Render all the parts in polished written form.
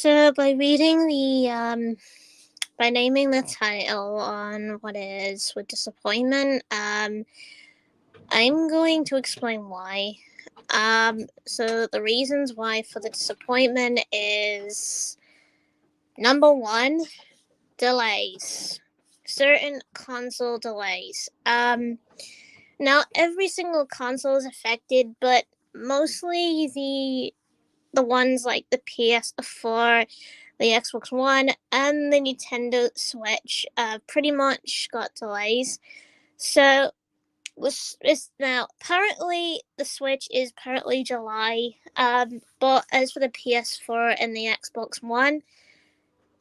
So by naming the title on what is with disappointment, I'm going to explain why. So the reasons why for the disappointment is number one, delays. Certain console delays. Now every single console is affected, but mostly the ones like the PS4, the Xbox One, and the Nintendo Switch pretty much got delays. So this now apparently the Switch is apparently July, but as for the PS4 and the Xbox One,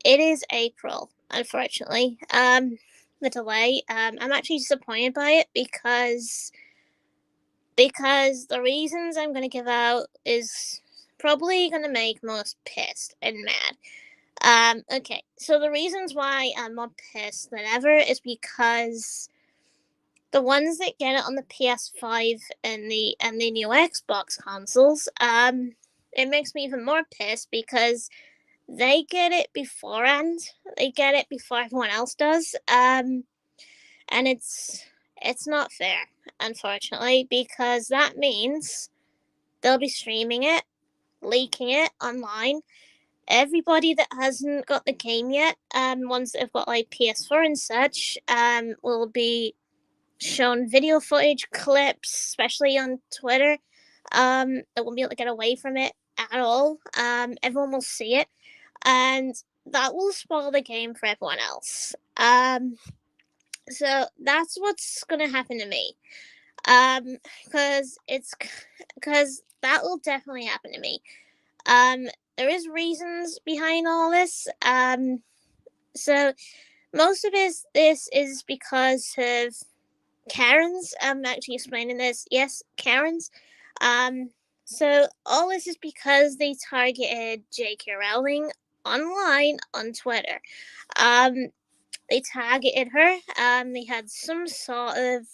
it is April. Unfortunately, the delay. I'm actually disappointed by it because the reasons I'm going to give out is probably going to make most pissed and mad. Okay, so the reasons why I'm more pissed than ever is because the ones that get it on the PS5 and the new Xbox consoles, it makes me even more pissed because they get it beforehand. They get it before everyone else does. And it's not fair, unfortunately, because that means they'll be streaming it, leaking it online. Everybody that hasn't got the game yet, ones that have got like PS4 and such, will be shown video footage, clips, especially on Twitter. That won't be able to get away from it at all. Everyone will see it, and that will spoil the game for everyone else. So that's what's gonna happen to me. Because that will definitely happen to me. There is reasons behind all this. So most of this is because of Karens. I'm actually explaining this. Yes, Karens. Um, so all this is because they targeted J.K. Rowling online on Twitter. They targeted her. They had some sort of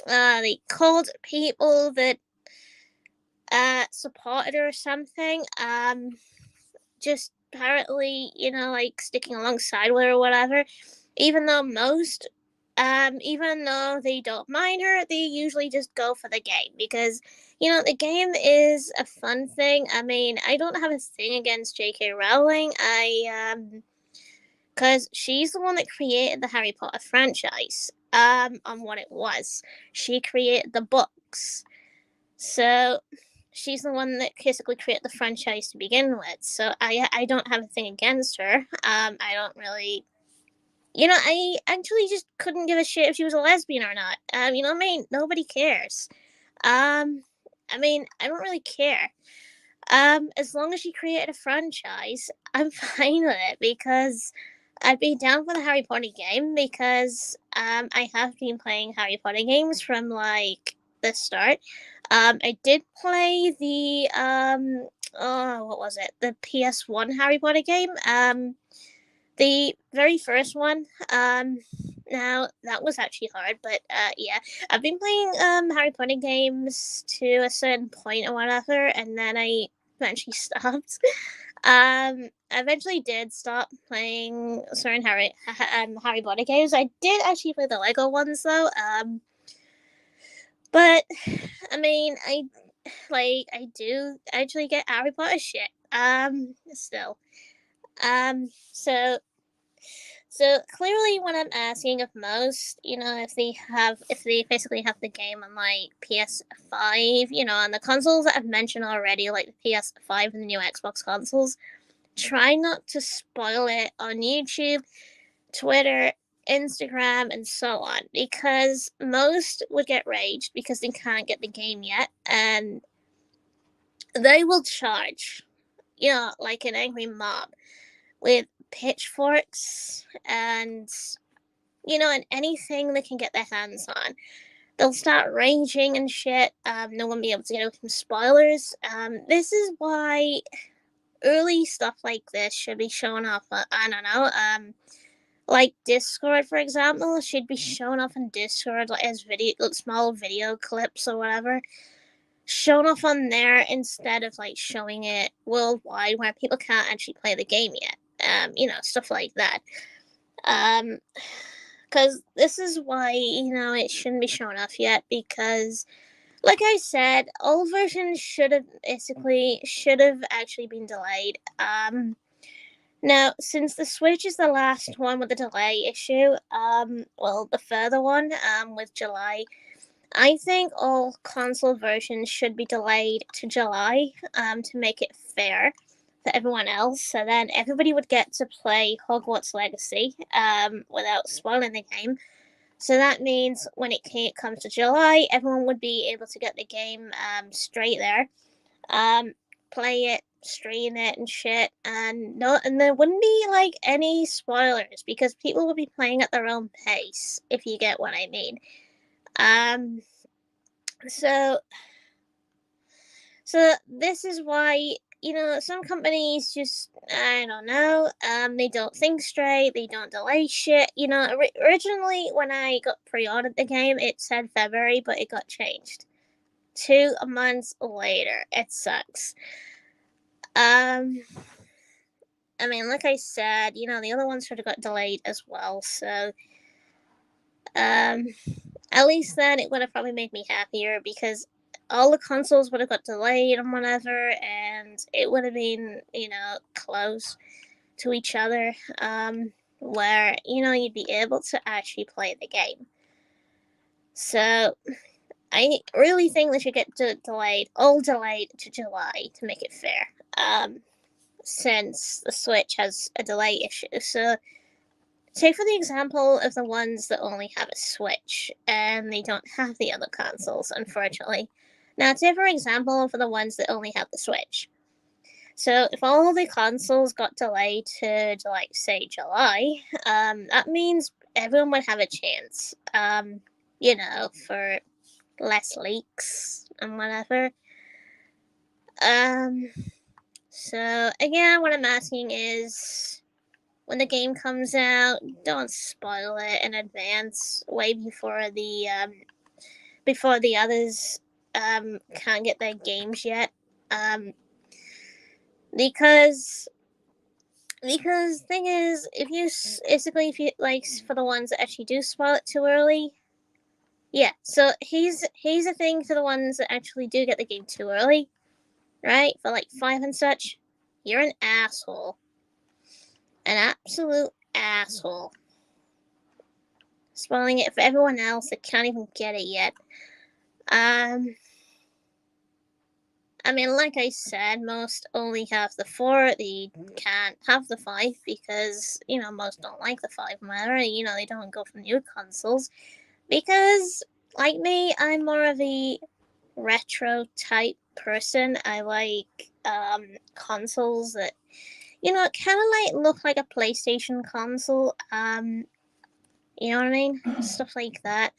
they called people that supported her or something. Just apparently, like sticking alongside with her or whatever. Even though even though they don't mind her, they usually just go for the game because, the game is a fun thing. I mean, I don't have a thing against J.K. Rowling. Because she's the one that created the Harry Potter franchise, on what it was. She created the books. So she's the one that basically created the franchise to begin with. So I don't have a thing against her. I don't really, I actually just couldn't give a shit if she was a lesbian or not. You know what I mean? Nobody cares. I mean, I don't really care. As long as she created a franchise, I'm fine with it because I'd be down for the Harry Potter game because I have been playing Harry Potter games from like the start. I did play the what was it? The PS1 Harry Potter game. The very first one. Now that was actually hard, but yeah, I've been playing Harry Potter games to a certain point or whatever, and then I eventually stopped. I eventually did stop playing certain Harry Potter games. I did actually play the Lego ones though. But I mean, I do actually get Harry Potter shit. Still. Um, so so clearly, when I'm asking of most, if they basically have the game on like PS5, on the consoles that I've mentioned already, like the PS5 and the new Xbox consoles, try not to spoil it on YouTube, Twitter, Instagram, and so on, because most would get raged because they can't get the game yet, and they will charge, like an angry mob with pitchforks and anything they can get their hands on. They'll start raging and shit. No one will be able to get away from spoilers. This is why early stuff like this should be shown off. I don't know. Like Discord, for example, should be shown off on Discord like as small video clips or whatever. shown off on there instead of like showing it worldwide where people can't actually play the game yet. Stuff like that. Because this is why it shouldn't be shown off yet, because like I said, all versions should have actually been delayed. Now, since the Switch is the last one with the delay issue, the further one, with July, I think all console versions should be delayed to July, to make it fair for everyone else. So then everybody would get to play Hogwarts Legacy, without spoiling the game. So that means when it comes to July, everyone would be able to get the game, straight there, play it, stream it, and shit, and there wouldn't be like any spoilers because people would be playing at their own pace, if you get what I mean. So this is why some companies just, I don't know, they don't think straight, they don't delay shit. Originally when I got pre-ordered the game, it said February, but it got changed 2 months later. It sucks. I mean, like I said, the other ones should have got delayed as well. So, at least then it would have probably made me happier because all the consoles would have got delayed and whatever, and it would have been, close to each other, where, you'd be able to actually play the game. So, I really think they should get all delayed to July to make it fair. Since the Switch has a delay issue. So, take for the example of the ones that only have a Switch and they don't have the other consoles, unfortunately. Now, take for example for the ones that only have the Switch. So, if all the consoles got delayed to, like, say, July, that means everyone would have a chance, for less leaks and whatever. So, again, what I'm asking is, when the game comes out, don't spoil it in advance, way before the others can't get their games yet. Because thing is, if you like, for the ones that actually do spoil it too early, yeah. So here's the thing for the ones that actually do get the game too early, right? For like 5 and such, you're an asshole. An absolute asshole. Spoiling it for everyone else that can't even get it yet. I mean, like I said, most only have the 4. They can't have the 5 because, most don't like the 5 matter. They don't go for new consoles. Because, like me, I'm more of a retro type person. I like consoles that, kind of like look like a PlayStation console. You know what I mean? Stuff like that.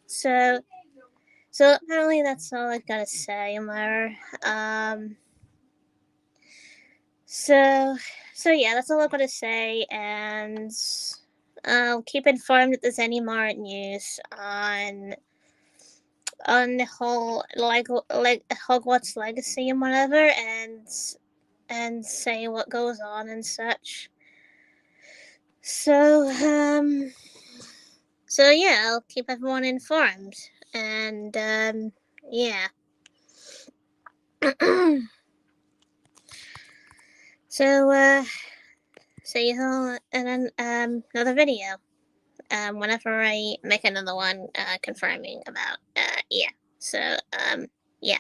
So apparently that's all I've got to say, Amara. So yeah, that's all I've got to say, and I'll keep informed if there's any more news on the whole Hogwarts Legacy and whatever, and say what goes on and such. So yeah, I'll keep everyone informed, and yeah. So see you all in another video. Whenever I make another one, confirming about yeah. So yeah.